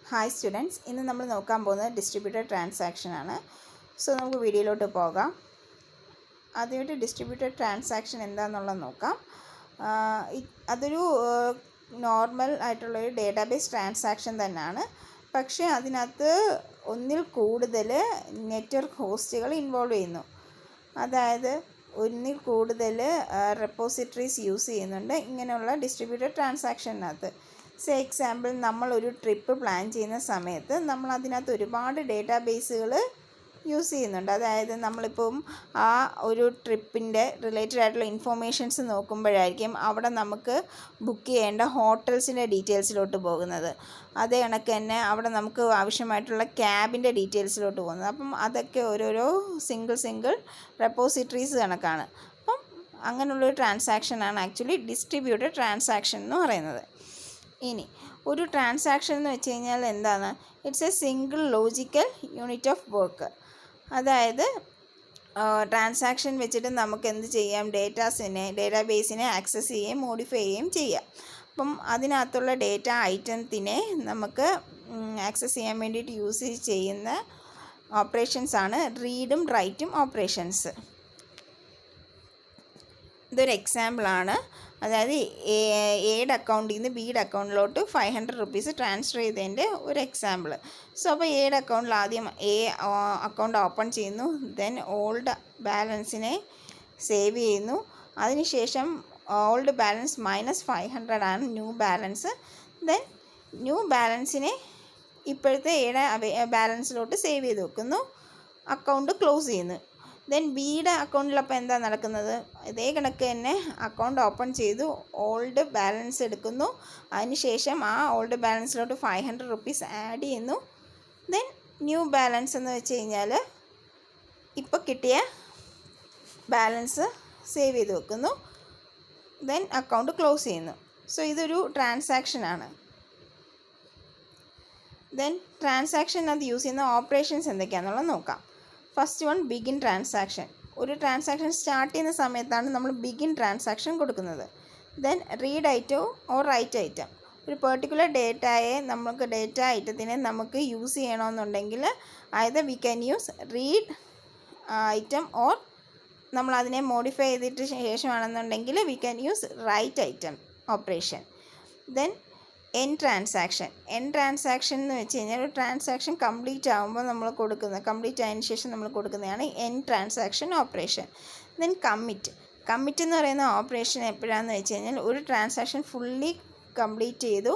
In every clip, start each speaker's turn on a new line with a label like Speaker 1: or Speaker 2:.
Speaker 1: Hi students, ഇന്ന് നമ്മൾ നോക്കാൻ പോകുന്നത് ഡിസ്ട്രിബ്യൂട്ടഡ് ട്രാൻസാക്ഷൻ ആണ്. സോ നമുക്ക് വീഡിയോയിലോട്ട് പോകാം. ആദ്യമായിട്ട് ഡിസ്ട്രിബ്യൂട്ടഡ് ട്രാൻസാക്ഷൻ എന്താണെന്നുള്ളത് നോക്കാം. അതൊരു നോർമൽ ആയിട്ടുള്ളൊരു ഡേറ്റാബേസ് ട്രാൻസാക്ഷൻ തന്നെയാണ്. പക്ഷേ അതിനകത്ത് ഒന്നിൽ കൂടുതൽ നെറ്റ്വർക്ക് ഹോസ്റ്റുകൾ ഇൻവോൾവ് ചെയ്യുന്നു. അതായത് ഒന്നിൽ കൂടുതൽ റെപ്പോസിറ്ററീസ് യൂസ് ചെയ്യുന്നുണ്ട് ഇങ്ങനെയുള്ള ഡിസ്ട്രിബ്യൂട്ടഡ് ട്രാൻസാക്ഷനകത്ത്. എക്സാമ്പിൾ, നമ്മളൊരു ട്രിപ്പ് പ്ലാൻ ചെയ്യുന്ന സമയത്ത് നമ്മൾ അതിനകത്ത് ഒരുപാട് ഡേറ്റാബേസുകൾ യൂസ് ചെയ്യുന്നുണ്ട്. അതായത് നമ്മളിപ്പം ആ ഒരു ട്രിപ്പിൻ്റെ റിലേറ്റഡ് ആയിട്ടുള്ള ഇൻഫോർമേഷൻസ് നോക്കുമ്പോഴായിരിക്കും അവിടെ നമുക്ക് ബുക്ക് ചെയ്യേണ്ട ഹോട്ടൽസിൻ്റെ ഡീറ്റെയിൽസിലോട്ട് പോകുന്നത്. അതേ കണക്ക് തന്നെ അവിടെ നമുക്ക് ആവശ്യമായിട്ടുള്ള ക്യാബിൻ്റെ ഡീറ്റെയിൽസിലോട്ട് പോകുന്നത്. അപ്പം അതൊക്കെ ഓരോരോ സിംഗിൾ റെപ്പോസിറ്ററീസ് കണക്കാണ്. അപ്പം അങ്ങനെയുള്ളൊരു ട്രാൻസാക്ഷനാണ് ആക്ച്വലി ഡിസ്ട്രിബ്യൂട്ടഡ് ട്രാൻസാക്ഷൻ എന്ന് പറയുന്നത്. ഇനി ഒരു ട്രാൻസാക്ഷൻ എന്ന് വെച്ച് കഴിഞ്ഞാൽ എന്താണ്? It's A single logical unit of work. അതായത് ട്രാൻസാക്ഷൻ വെച്ചിട്ട് നമുക്ക് എന്ത് ചെയ്യാം? ഡേറ്റാബേസിനെ ആക്സസ് ചെയ്യുകയും മോഡിഫൈ ചെയ്യുകയും ചെയ്യാം. അപ്പം അതിനകത്തുള്ള ഡേറ്റ ഐറ്റത്തിനെ നമുക്ക് ആക്സസ് ചെയ്യാൻ വേണ്ടിയിട്ട് യൂസ് ചെയ്യുന്ന ഓപ്പറേഷൻസാണ് റീഡും റൈറ്റും ഓപ്പറേഷൻസ്. ഇതൊരു എക്സാമ്പിളാണ്. അതായത് എയുടെ അക്കൗണ്ടിൽ നിന്ന് ബിയുടെ അക്കൗണ്ടിലോട്ട് 500 റുപ്പീസ് ട്രാൻസ്ഫർ ചെയ്തതിൻ്റെ ഒരു എക്സാമ്പിൾ. സോ അപ്പോൾ എയുടെ അക്കൗണ്ടിൽ ആദ്യം അക്കൗണ്ട് ഓപ്പൺ ചെയ്യുന്നു. ദെൻ ഓൾഡ് ബാലൻസിനെ സേവ് ചെയ്യുന്നു. അതിനുശേഷം ഓൾഡ് ബാലൻസ് -500 ആണ് ന്യൂ ബാലൻസ്. ദെൻ ന്യൂ ബാലൻസിനെ ഇപ്പോഴത്തെ എയുടെ ബാലൻസിലോട്ട് സേവ് ചെയ്ത് വെക്കുന്നു. അക്കൗണ്ട് ക്ലോസ് ചെയ്യുന്നു. ദെൻ ബിയുടെ അക്കൗണ്ടിലപ്പോൾ എന്താ നടക്കുന്നത്? ഇതേ കണക്ക് തന്നെ അക്കൗണ്ട് ഓപ്പൺ ചെയ്തു, ഓൾഡ് ബാലൻസ് എടുക്കുന്നു. അതിനുശേഷം ആ ഓൾഡ് ബാലൻസിലോട്ട് 500 റുപ്പീസ് ആഡ് ചെയ്യുന്നു. ദെൻ ന്യൂ ബാലൻസ് എന്ന് വെച്ച് കഴിഞ്ഞാൽ ഇപ്പോൾ കിട്ടിയ ബാലൻസ് സേവ് ചെയ്ത് വെക്കുന്നു. ദെൻ അക്കൗണ്ട് ക്ലോസ് ചെയ്യുന്നു. സോ ഇതൊരു ട്രാൻസാക്ഷനാണ്. ദെൻ ട്രാൻസാക്ഷനകത്ത് യൂസ് ചെയ്യുന്ന ഓപ്പറേഷൻസ് എന്തൊക്കെയാണെന്നുള്ളത് നോക്കാം. First one, begin transaction. ഒരു ട്രാൻസാക്ഷൻ സ്റ്റാർട്ട് ചെയ്യുന്ന സമയത്താണ് നമ്മൾ ബിഗിൻ ട്രാൻസാക്ഷൻ കൊടുക്കുന്നത്. Then read item or write item. ഒരു പെർട്ടിക്കുലർ ഡേറ്റ ഐറ്റത്തിനെ നമുക്ക് യൂസ് ചെയ്യണമെന്നുണ്ടെങ്കിൽ അതായത് we can use read item or നമ്മളതിനെ മോഡിഫൈ ചെയ്തിട്ട് ശേഷമാണെന്നുണ്ടെങ്കിൽ we can use write item operation. Then an transaction എന്ന് വെച്ച് കഴിഞ്ഞാൽ ഒരു ട്രാൻസാക്ഷൻ കംപ്ലീറ്റ് ആകുമ്പോൾ കംപ്ലീറ്റ് ആയതിനു ശേഷം നമ്മൾ കൊടുക്കുന്നതാണ് N transaction operation. Then commit എന്ന് പറയുന്ന ഓപ്പറേഷൻ എപ്പോഴാണെന്ന് വെച്ച് കഴിഞ്ഞാൽ ഒരു ട്രാൻസാക്ഷൻ ഫുള്ളി കംപ്ലീറ്റ് ചെയ്തു,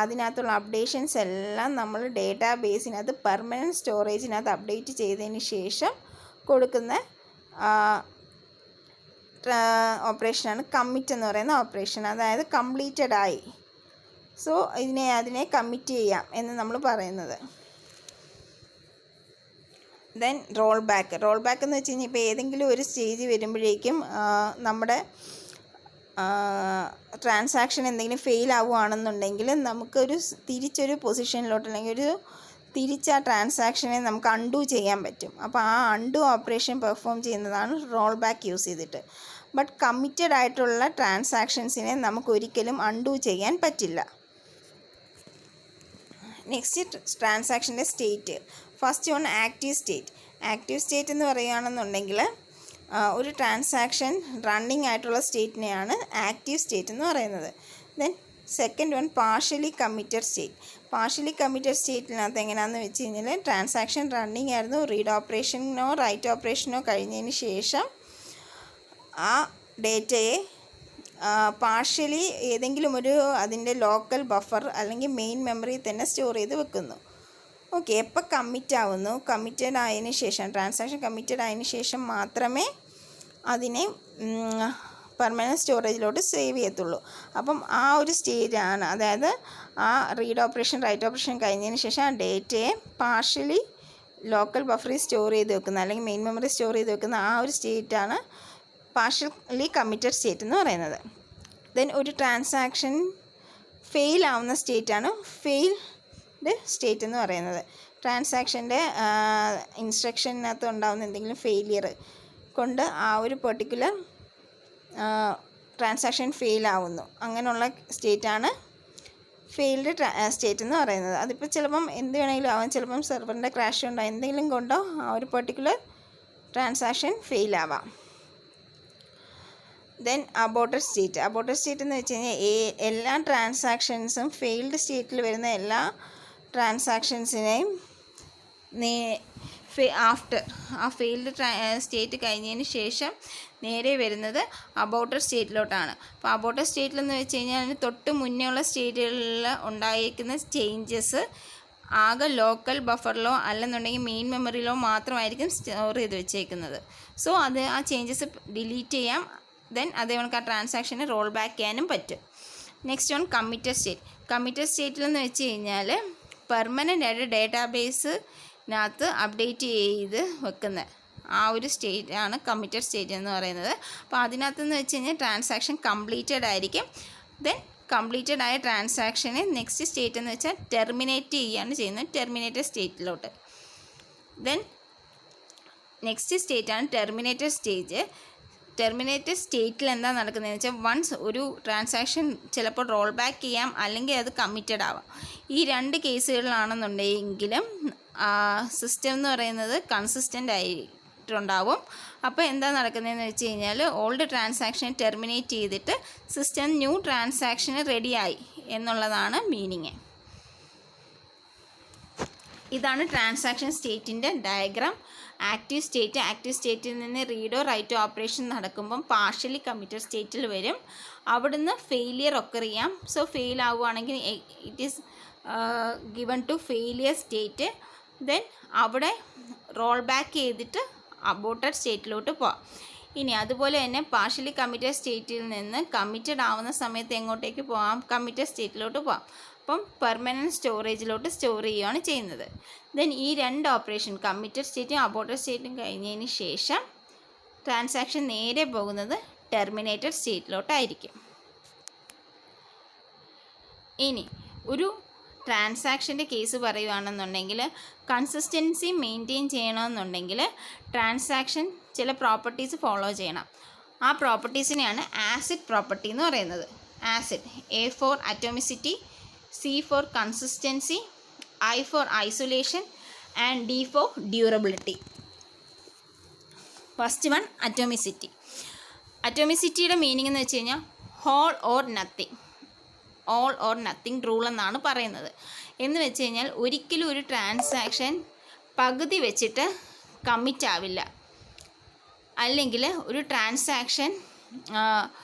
Speaker 1: അതിനകത്തുള്ള അപ്ഡേഷൻസ് എല്ലാം നമ്മൾ ഡേറ്റാബേസിനകത്ത് പെർമനൻറ്റ് സ്റ്റോറേജിനകത്ത് അപ്ഡേറ്റ് ചെയ്തതിന് ശേഷം കൊടുക്കുന്ന ഓപ്പറേഷനാണ് കമ്മിറ്റ് എന്ന് പറയുന്ന ഓപ്പറേഷൻ. അതായത് കംപ്ലീറ്റഡ് ആയി, സോ അതിനെ കമ്മിറ്റ് ചെയ്യാം എന്ന് നമ്മൾ പറയുന്നത്. ദെൻ റോൾ ബാക്ക് എന്ന് വെച്ച് കഴിഞ്ഞാൽ ഇപ്പോൾ ഏതെങ്കിലും ഒരു സ്റ്റേജ് വരുമ്പോഴേക്കും നമ്മുടെ ട്രാൻസാക്ഷൻ എന്തെങ്കിലും ഫെയിൽ ആവുകയാണെന്നുണ്ടെങ്കിൽ നമുക്കൊരു തിരിച്ചൊരു പൊസിഷനിലോട്ട് അല്ലെങ്കിൽ ആ ട്രാൻസാക്ഷനെ നമുക്ക് അൺഡു ചെയ്യാൻ പറ്റും. അപ്പോൾ ആ അൺഡു ഓപ്പറേഷൻ പെർഫോം ചെയ്യുന്നതാണ് റോൾ ബാക്ക് യൂസ് ചെയ്തിട്ട്. ബട്ട് കമ്മിറ്റഡ് ആയിട്ടുള്ള ട്രാൻസാക്ഷൻസിനെ നമുക്ക് ഒരിക്കലും അൺഡു ചെയ്യാൻ പറ്റില്ല. നെക്സ്റ്റ്, ട്രാൻസാക്ഷൻ്റെ state. First one, active state എന്ന് പറയുകയാണെന്നുണ്ടെങ്കിൽ ഒരു ട്രാൻസാക്ഷൻ റണ്ണിങ് ആയിട്ടുള്ള സ്റ്റേറ്റിനെയാണ് ആക്റ്റീവ് സ്റ്റേറ്റ് എന്ന് പറയുന്നത്. Then second one, partially committed സ്റ്റേറ്റിനകത്ത് എങ്ങനെയാണെന്ന് വെച്ച് കഴിഞ്ഞാൽ ട്രാൻസാക്ഷൻ റണ്ണിങ് ആയിരുന്നു, റീഡ് ഓപ്പറേഷനോ റൈറ്റ് ഓപ്പറേഷനോ കഴിഞ്ഞതിന് ശേഷം ആ ഡേറ്റയെ പാർഷ്യലി ഏതെങ്കിലും ഒരു അതിൻ്റെ ലോക്കൽ ബഫർ അല്ലെങ്കിൽ മെയിൻ മെമ്മറിയിൽ തന്നെ സ്റ്റോർ ചെയ്ത് വെക്കുന്നു. ഓക്കെ, എപ്പോൾ കമ്മിറ്റഡ് ആയതിനു ശേഷം ട്രാൻസാക്ഷൻ കമ്മിറ്റഡ് ആയതിനു ശേഷം മാത്രമേ അതിനെ പെർമനൻറ്റ് സ്റ്റോറേജിലോട്ട് സേവ് ചെയ്യത്തുള്ളൂ. അപ്പം ആ ഒരു സ്റ്റേജാണ്, അതായത് ആ റീഡ് ഓപ്പറേഷൻ റൈറ്റ് ഓപ്പറേഷൻ കഴിഞ്ഞതിന് ശേഷം ആ ഡേറ്റയെ പാർഷ്യലി ലോക്കൽ ബഫറിൽ സ്റ്റോർ ചെയ്ത് വെക്കുന്ന അല്ലെങ്കിൽ മെയിൻ മെമ്മറി സ്റ്റോർ ചെയ്ത് വെക്കുന്ന ആ ഒരു സ്റ്റേറ്റാണ് പാർഷ്യലി കമ്മിറ്റഡ് സ്റ്റേറ്റ് എന്ന് പറയുന്നത്. ദെൻ ഒരു ട്രാൻസാക്ഷൻ ഫെയിൽ ആവുന്ന സ്റ്റേറ്റാണ് ഫെയിൽഡ് സ്റ്റേറ്റ് എന്ന് പറയുന്നത്. ട്രാൻസാക്ഷൻ്റെ ഇൻസ്ട്രക്ഷനകത്ത് ഉണ്ടാകുന്ന എന്തെങ്കിലും ഫെയിലിയർ കൊണ്ട് ആ ഒരു പെർട്ടിക്കുലർ ട്രാൻസാക്ഷൻ ഫെയിൽ ആവുന്നു, അങ്ങനെയുള്ള സ്റ്റേറ്റാണ് ഫെയിൽഡ് സ്റ്റേറ്റ് എന്ന് പറയുന്നത്. അതിപ്പോൾ ചിലപ്പം എന്ത് വേണമെങ്കിലും ആവാം. ചിലപ്പം സെർവറിൻ്റെ ക്രാഷ് ഉണ്ടോ എന്തെങ്കിലും കൊണ്ടോ ആ ഒരു പെർട്ടിക്കുലർ ട്രാൻസാക്ഷൻ ഫെയിൽ ആവാം. ദെൻ അബോർട്ടഡ് സ്റ്റേറ്റ് എന്ന് വെച്ച് കഴിഞ്ഞാൽ എല്ലാ ട്രാൻസാക്ഷൻസും ഫെയിൽഡ് സ്റ്റേറ്റിൽ വരുന്ന എല്ലാ ട്രാൻസാക്ഷൻസിനെയും ആഫ്റ്റർ ആ ഫെയിൽഡ് സ്റ്റേറ്റ് കഴിഞ്ഞതിന് ശേഷം നേരെ വരുന്നത് അബോർട്ടഡ് സ്റ്റേറ്റിലോട്ടാണ്. അപ്പോൾ അബോർട്ടഡ് സ്റ്റേറ്റിലെന്ന് വെച്ച് കഴിഞ്ഞാൽ അതിന് തൊട്ട് മുന്നേ ഉള്ള സ്റ്റേറ്റുകളിൽ ഉണ്ടായിരിക്കുന്ന ചേഞ്ചസ് ആകെ ലോക്കൽ ബഫറിലോ അല്ലെന്നുണ്ടെങ്കിൽ മെയിൻ മെമ്മറിയിലോ മാത്രമായിരിക്കും സ്റ്റോർ ചെയ്ത് വെച്ചേക്കുന്നത്. സോ അത് ആ ചേഞ്ചസ് ഡിലീറ്റ് ചെയ്യാം. ദെൻ അതേപോലെ ആ ട്രാൻസാക്ഷന് റോൾ ബാക്ക് ചെയ്യാനും പറ്റും. നെക്സ്റ്റ് ഓൺ കമ്മിറ്റഡ് സ്റ്റേറ്റിലെന്ന് വെച്ച് കഴിഞ്ഞാൽ പെർമനൻ്റ് ആയിട്ട് ഡേറ്റാബേസിനകത്ത് അപ്ഡേറ്റ് ചെയ്ത് വെക്കുന്ന ആ ഒരു സ്റ്റേറ്റ് ആണ് കമ്മിറ്റഡ് സ്റ്റേറ്റ് എന്ന് പറയുന്നത്. അപ്പോൾ അതിനകത്തെന്ന് വെച്ച് കഴിഞ്ഞാൽ ട്രാൻസാക്ഷൻ കംപ്ലീറ്റഡ് ആയിരിക്കും. ദെൻ കംപ്ലീറ്റഡ് ആയ ട്രാൻസാക്ഷനെ നെക്സ്റ്റ് സ്റ്റേറ്റ് എന്ന് വെച്ചാൽ ടെർമിനേറ്റ് ചെയ്യുകയാണ് ചെയ്യുന്നത്, ടെർമിനേറ്റഡ് സ്റ്റേറ്റിലോട്ട്. ദെൻ നെക്സ്റ്റ് സ്റ്റേറ്റാണ് ടെർമിനേറ്റഡ് സ്റ്റേറ്റിൽ എന്താ നടക്കുന്നതെന്ന് വെച്ചാൽ വൺസ് ഒരു ട്രാൻസാക്ഷൻ ചിലപ്പോൾ റോൾ ബാക്ക് ചെയ്യാം, അല്ലെങ്കിൽ അത് കമ്മിറ്റഡ് ആവാം. ഈ രണ്ട് കേസുകളിലാണെന്നുണ്ടെങ്കിലും സിസ്റ്റം എന്ന് പറയുന്നത് കൺസിസ്റ്റൻ്റ് ആയിട്ടുണ്ടാവും. അപ്പോൾ എന്താ നടക്കുന്നതെന്ന് വെച്ച് കഴിഞ്ഞാൽ ഓൾഡ് ട്രാൻസാക്ഷൻ ടെർമിനേറ്റ് ചെയ്തിട്ട് സിസ്റ്റം ന്യൂ ട്രാൻസാക്ഷന് റെഡിയായി എന്നുള്ളതാണ് മീനിങ്. ഇതാണ് ട്രാൻസാക്ഷൻ സ്റ്റേറ്റിൻ്റെ ഡയഗ്രാം. ആക്റ്റീവ് സ്റ്റേറ്റിൽ നിന്ന് റീഡോ റൈറ്റോ ഓപ്പറേഷൻ നടക്കുമ്പം പാർഷ്യലി കമ്മിറ്റഡ് സ്റ്റേറ്റിൽ വരും. അവിടുന്ന് ഫെയിലിയർ ഒക്കർ ചെയ്യാം. സോ ഫെയിൽ ആവുകയാണെങ്കിൽ it is given to failure state. Then അവിടെ റോൾ ബാക്ക് ചെയ്തിട്ട് അബോർട്ടഡ് സ്റ്റേറ്റിലോട്ട് പോവാം. ഇനി അതുപോലെ തന്നെ പാർഷ്യലി കമ്മിറ്റഡ് സ്റ്റേറ്റിൽ നിന്ന് കമ്മിറ്റഡ് ആവുന്ന സമയത്ത് എങ്ങോട്ടേക്ക് പോകാം? കമ്മിറ്റഡ് സ്റ്റേറ്റിലോട്ട് പോകാം. അപ്പം പെർമനൻറ്റ് സ്റ്റോറേജിലോട്ട് സ്റ്റോർ ചെയ്യുകയാണ് ചെയ്യുന്നത്. ദെൻ ഈ രണ്ട് ഓപ്പറേഷൻ കമ്മിറ്റഡ് സ്റ്റേറ്റും അബോർട്ടഡ് സ്റ്റേറ്റും കഴിഞ്ഞതിന് ശേഷം ട്രാൻസാക്ഷൻ നേരെ പോകുന്നത് ടെർമിനേറ്റഡ് സ്റ്റേറ്റിലോട്ടായിരിക്കും. ഇനി ഒരു ട്രാൻസാക്ഷൻ്റെ കേസ് പറയുകയാണെന്നുണ്ടെങ്കിൽ കൺസിസ്റ്റൻസി മെയിൻറ്റെയിൻ ചെയ്യണമെന്നുണ്ടെങ്കിൽ ട്രാൻസാക്ഷൻ ചില പ്രോപ്പർട്ടീസ് ഫോളോ ചെയ്യണം. ആ പ്രോപ്പർട്ടീസിനെയാണ് ആസിഡ് പ്രോപ്പർട്ടി എന്ന് പറയുന്നത്. Acid A for atomicity, C for consistency, I for isolation and D for durability. First one atomicity. അറ്റോമിസിറ്റിയുടെ മീനിങ് എന്ന് വെച്ച് കഴിഞ്ഞാൽ ഓൾ ഓർ നത്തിങ് റൂൾ എന്നാണ് പറയുന്നത്. എന്ന് വെച്ച് കഴിഞ്ഞാൽ ഒരിക്കലും ഒരു ട്രാൻസാക്ഷൻ പകുതി വെച്ചിട്ട് കമ്മിറ്റ് ആവില്ല, അല്ലെങ്കിൽ ഒരു ട്രാൻസാക്ഷൻ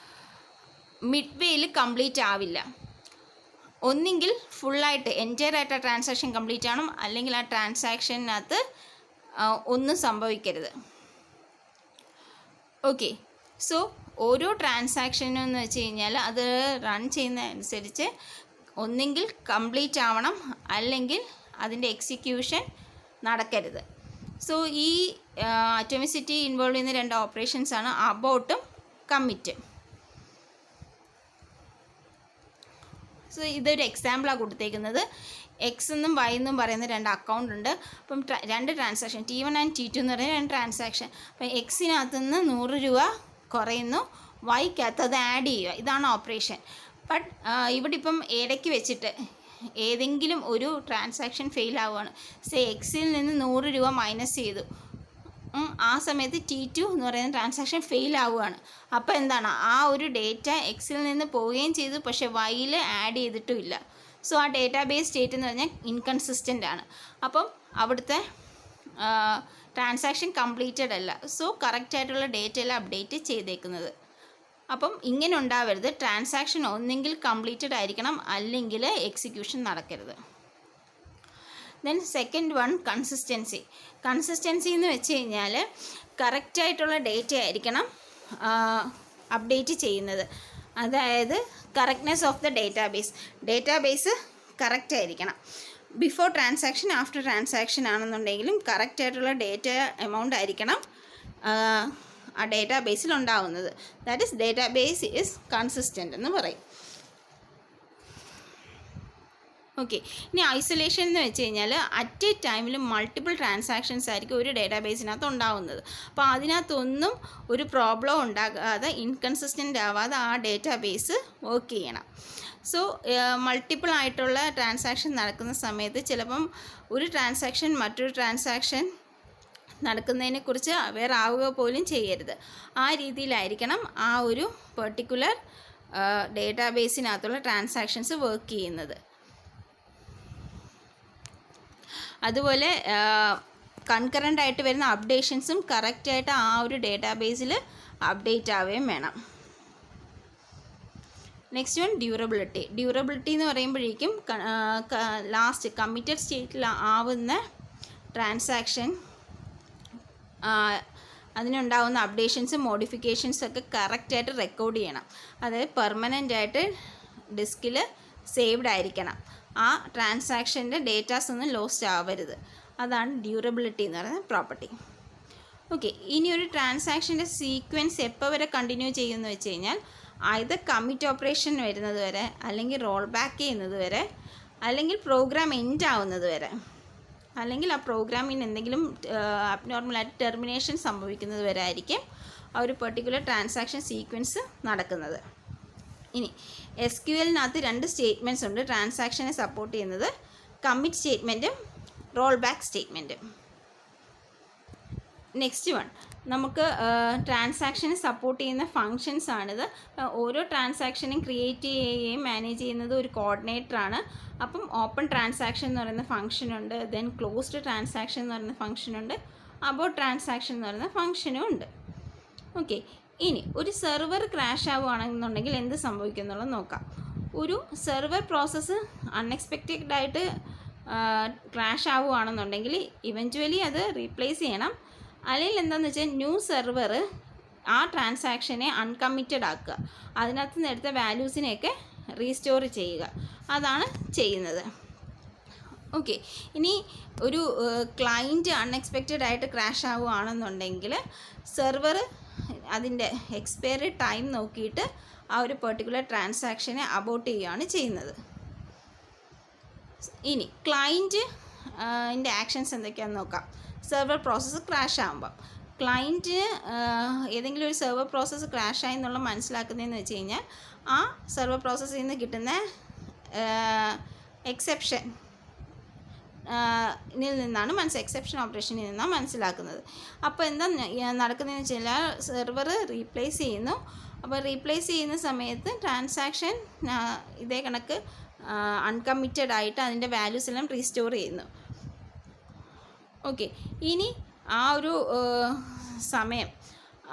Speaker 1: മിഡ് വേയിൽ കംപ്ലീറ്റ് ആവില്ല. ഒന്നെങ്കിൽ ഫുള്ളായിട്ട് എൻറ്റയർ ആയിട്ട് ആ ട്രാൻസാക്ഷൻ കംപ്ലീറ്റ് ആവണം, അല്ലെങ്കിൽ ആ ട്രാൻസാക്ഷനകത്ത് ഒന്നും സംഭവിക്കരുത്. ഓക്കെ, സോ ഓരോ ട്രാൻസാക്ഷനും എന്ന് വെച്ച് കഴിഞ്ഞാൽ അത് റൺ ചെയ്യുന്ന അനുസരിച്ച് ഒന്നെങ്കിൽ കംപ്ലീറ്റ് ആവണം, അല്ലെങ്കിൽ അതിൻ്റെ എക്സിക്യൂഷൻ നടക്കരുത്. സോ ഈ അറ്റോമിസിറ്റി ഇൻവോൾവ് ചെയ്യുന്ന രണ്ട് ഓപ്പറേഷൻസാണ് അബോർട്ടും കമ്മിറ്റും. സോ ഇതൊരു എക്സാമ്പിളാണ് കൊടുത്തേക്കുന്നത്. എക്സ് എന്നും വൈ എന്നും പറയുന്ന രണ്ട് അക്കൗണ്ട് ഉണ്ട്. അപ്പം രണ്ട് ട്രാൻസാക്ഷൻ T1 ആൻഡ് T2 എന്ന് പറയുന്ന രണ്ട് ട്രാൻസാക്ഷൻ. അപ്പം എക്സിനകത്ത് നിന്ന് 100 രൂപ കുറയുന്നു, വൈക്കകത്ത് അത് ആഡ് ചെയ്യുക. ഇതാണ് ഓപ്പറേഷൻ. ബട്ട് ഇവിടെ ഇപ്പം ഇടയ്ക്ക് വെച്ചിട്ട് ഏതെങ്കിലും ഒരു ട്രാൻസാക്ഷൻ ഫെയിൽ ആവുകയാണ്. എക്സിൽ നിന്ന് 100 രൂപ മൈനസ് ചെയ്തു, ആ സമയത്ത് T2 എന്ന് പറയുന്ന ട്രാൻസാക്ഷൻ ഫെയിൽ ആവുകയാണ്. അപ്പോൾ എന്താണ്, ആ ഒരു ഡേറ്റ എക്സിൽ നിന്ന് പോവുകയും ചെയ്തു, പക്ഷേ വൈയിൽ ആഡ് ചെയ്തിട്ടുമില്ല. സോ ആ ഡേറ്റാബേസ് സ്റ്റേറ്റ് എന്ന് പറഞ്ഞാൽ ഇൻകൺസിസ്റ്റൻ്റ് ആണ്. അപ്പം അവിടുത്തെ ട്രാൻസാക്ഷൻ കംപ്ലീറ്റഡ് അല്ല. സോ കറക്റ്റായിട്ടുള്ള ഡേറ്റയെല്ലാം അപ്ഡേറ്റ് ചെയ്തേക്കുന്നത്. അപ്പം ഇങ്ങനെ ഉണ്ടാവരുത്. ട്രാൻസാക്ഷൻ ഒന്നെങ്കിൽ കംപ്ലീറ്റഡ് ആയിരിക്കണം, അല്ലെങ്കിൽ എക്സിക്യൂഷൻ നടക്കരുത്. ദെൻ സെക്കൻഡ് വൺ കൺസിസ്റ്റൻസി എന്ന് വെച്ച് കഴിഞ്ഞാൽ കറക്റ്റായിട്ടുള്ള ഡേറ്റ ആയിരിക്കണം അപ്ഡേറ്റ് ചെയ്യുന്നത്. അതായത് correctness of the database correct ആയിരിക്കണം. ബിഫോർ ട്രാൻസാക്ഷൻ ആഫ്റ്റർ ട്രാൻസാക്ഷൻ ആണെന്നുണ്ടെങ്കിലും കറക്റ്റായിട്ടുള്ള ഡേറ്റ എമൗണ്ട് ആയിരിക്കണം ആ ഡേറ്റാബേസിൽ ഉണ്ടാവുന്നത്. That is database is consistent എന്ന് പറയും. ഓക്കെ, ഇനി ഐസൊലേഷൻ എന്ന് വെച്ച് കഴിഞ്ഞാൽ അറ്റ് എ ടൈമിൽ മൾട്ടിപ്പിൾ ട്രാൻസാക്ഷൻസ് ആയിരിക്കും ഒരു ഡേറ്റാബേസിനകത്ത് ഉണ്ടാകുന്നത്. അപ്പോൾ അതിനകത്തൊന്നും ഒരു പ്രോബ്ലം ഉണ്ടാകാതെ ഇൻകൺസിസ്റ്റൻ്റ് ആവാതെ ആ ഡേറ്റാബേസ് വർക്ക് ചെയ്യണം. സോ മൾട്ടിപ്പിൾ ആയിട്ടുള്ള ട്രാൻസാക്ഷൻ നടക്കുന്ന സമയത്ത് ചിലപ്പം ഒരു ട്രാൻസാക്ഷൻ മറ്റൊരു ട്രാൻസാക്ഷൻ നടക്കുന്നതിനെക്കുറിച്ച് അവെയർ ആവുക പോലും ചെയ്യരുത്. ആ രീതിയിലായിരിക്കണം ആ ഒരു പെർട്ടിക്കുലർ ഡേറ്റാബേസിനകത്തുള്ള ട്രാൻസാക്ഷൻസ് വർക്ക് ചെയ്യുന്നത്. അതുപോലെ കൺകറൻ്റ് ആയിട്ട് വരുന്ന അപ്ഡേഷൻസും കറക്റ്റായിട്ട് ആ ഒരു ഡേറ്റാബേസിൽ അപ്ഡേറ്റ് ആവുകയും വേണം. നെക്സ്റ്റ് വൺ ഡ്യൂറബിലിറ്റി എന്ന് പറയുമ്പോഴേക്കും ലാസ്റ്റ് കമ്മിറ്റഡ് സ്റ്റേറ്റിൽ ആവുന്ന ട്രാൻസാക്ഷൻ അതിനുണ്ടാകുന്ന അപ്ഡേഷൻസും മോഡിഫിക്കേഷൻസും ഒക്കെ കറക്റ്റായിട്ട് റെക്കോർഡ് ചെയ്യണം. അതായത് പെർമനൻ്റ് ആയിട്ട് ഡിസ്കിൽ സേവ്ഡ് ആയിരിക്കണം. ആ ട്രാൻസാക്ഷൻ്റെ ഡേറ്റാസ് ഒന്നും ലോസ്റ്റ് ആവരുത്. അതാണ് ഡ്യൂറബിലിറ്റി എന്ന് പറയുന്ന പ്രോപ്പർട്ടി. ഓക്കെ, ഇനി ഒരു ട്രാൻസാക്ഷൻ്റെ സീക്വൻസ് എപ്പോൾ വരെ കണ്ടിന്യൂ ചെയ്യുമെന്ന് വെച്ച് കഴിഞ്ഞാൽ either കമ്മിറ്റ് ഓപ്പറേഷൻ വരുന്നത് വരെ, അല്ലെങ്കിൽ റോൾ ബാക്ക് ചെയ്യുന്നത് വരെ, അല്ലെങ്കിൽ പ്രോഗ്രാം എൻഡ് ആവുന്നത് വരെ, അല്ലെങ്കിൽ ആ പ്രോഗ്രാമിന് എന്തെങ്കിലും അബ്നോർമലായിട്ട് ടെർമിനേഷൻ സംഭവിക്കുന്നത് വരെ ആയിരിക്കും ആ ഒരു പെർട്ടിക്കുലർ ട്രാൻസാക്ഷൻ സീക്വൻസ് നടക്കുന്നത്. ഇനി SQLനകത്ത് 2 സ്റ്റേറ്റ്മെൻറ്റ്സ് ഉണ്ട് ട്രാൻസാക്ഷനെ സപ്പോർട്ട് ചെയ്യുന്നത്. കമ്മിറ്റ് സ്റ്റേറ്റ്മെൻറ്റും റോൾ ബാക്ക് സ്റ്റേറ്റ്മെൻറ്റും. നെക്സ്റ്റ് വൺ, നമുക്ക് ട്രാൻസാക്ഷനെ സപ്പോർട്ട് ചെയ്യുന്ന ഫങ്ഷൻസ് ആണിത്. ഓരോ ട്രാൻസാക്ഷനും ക്രിയേറ്റ് ചെയ്യുകയും മാനേജ് ചെയ്യുന്നത് ഒരു കോർഡിനേറ്ററാണ്. അപ്പം ഓപ്പൺ ട്രാൻസാക്ഷൻ എന്ന് പറയുന്ന ഫംഗ്ഷനുണ്ട്, ദെൻ ക്ലോസ്ഡ് ട്രാൻസാക്ഷൻ എന്ന് പറയുന്ന ഫംഗ്ഷനുണ്ട്, അബൌട്ട് ട്രാൻസാക്ഷൻ എന്ന് പറയുന്ന ഫംഗ്ഷനും ഉണ്ട്. ഓക്കെ, ഇനി ഒരു സെർവർ ക്രാഷ് ആവുകയാണെന്നുണ്ടെങ്കിൽ എന്ത് സംഭവിക്കും എന്നുള്ളത് നോക്കാം. ഒരു സെർവർ പ്രോസസ്സ് അൺഎക്സ്പെക്റ്റഡ് ആയിട്ട് ക്രാഷ് ആവുകയാണെന്നുണ്ടെങ്കിൽ ഇവഞ്ച്വലി അത് റീപ്ലേസ് ചെയ്യണം. അല്ലെങ്കിൽ എന്താണെന്ന് വെച്ചാൽ ന്യൂ സെർവർ ആ ട്രാൻസാക്ഷനെ അൺകമ്മിറ്റഡ് ആക്കുക, അതിനകത്ത് നിന്ന് എടുത്ത വാല്യൂസിനെയൊക്കെ റീസ്റ്റോർ ചെയ്യുക, അതാണ് ചെയ്യുന്നത്. ഓക്കെ, ഇനി ഒരു ക്ലയൻറ്റ് അൺഎക്സ്പെക്റ്റഡ് ആയിട്ട് ക്രാഷ് ആവുകയാണെന്നുണ്ടെങ്കിൽ സെർവർ അതിൻ്റെ എക്സ്പയറി ടൈം നോക്കിയിട്ട് ആ ഒരു പെർട്ടിക്കുലർ ട്രാൻസാക്ഷനെ അബോർട്ട് ചെയ്യുകയാണ് ചെയ്യുന്നത്. ഇനി ക്ലയൻറ്റിൻ്റെ ആക്ഷൻസ് എന്തൊക്കെയാണെന്ന് നോക്കാം. സെർവർ പ്രോസസ്സ് ക്രാഷ് ആകുമ്പം ക്ലയൻറ്റിന് ഏതെങ്കിലും ഒരു സെർവർ പ്രോസസ്സ് ക്രാഷായി എന്നുള്ള മനസ്സിലാക്കുന്നതെന്ന് വെച്ച് കഴിഞ്ഞാൽ ആ സെർവർ പ്രോസസ്സിൽ നിന്ന് കിട്ടുന്ന എക്സെപ്ഷൻ നിന്നാണ് എക്സെപ്ഷൻ ഓപ്പറേഷനിൽ നിന്നാണ് മനസ്സിലാക്കുന്നത്. അപ്പോൾ എന്താ നടക്കുന്നതെന്ന് വെച്ച് കഴിഞ്ഞാൽ സെർവർ റീപ്ലേസ് ചെയ്യുന്നു. അപ്പോൾ റീപ്ലേസ് ചെയ്യുന്ന സമയത്ത് ട്രാൻസാക്ഷൻ ഇതേ കണക്ക് അൺകമ്മിറ്റഡ് ആയിട്ട് അതിൻ്റെ വാല്യൂസ് എല്ലാം റീസ്റ്റോർ ചെയ്യുന്നു. ഓക്കെ, ഇനി ആ ഒരു സമയം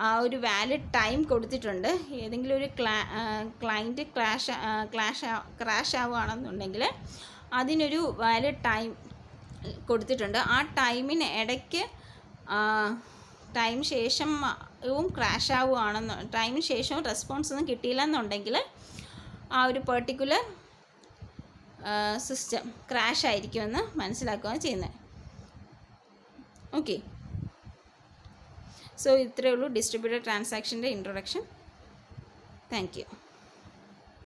Speaker 1: ആ ഒരു വാലിഡ് ടൈം കൊടുത്തിട്ടുണ്ട്. ഏതെങ്കിലും ഒരു ക്ലയൻറ്റ് ക്രാഷ് ആവുകയാണെന്നുണ്ടെങ്കിൽ അതിനൊരു വാലിഡ് ടൈം കൊടുത്തിട്ടുണ്ട്. ആ ടൈമിന് ഇടയ്ക്ക് ടൈം ശേഷവും ക്രാഷ് ടൈമിന് ശേഷവും റെസ്പോൺസ് ഒന്നും കിട്ടിയില്ല എന്നുണ്ടെങ്കിൽ ആ ഒരു പെർട്ടിക്കുലർ സിസ്റ്റം ക്രാഷ് ആയിരിക്കുമെന്ന് മനസ്സിലാക്കുകയാണ് ചെയ്യുന്നത്. ഓക്കെ, സോ ഇത്രയേ ഉള്ളൂ ഡിസ്ട്രിബ്യൂട്ടഡ് ട്രാൻസാക്ഷൻ്റെ ഇൻട്രൊഡക്ഷൻ. Thank you.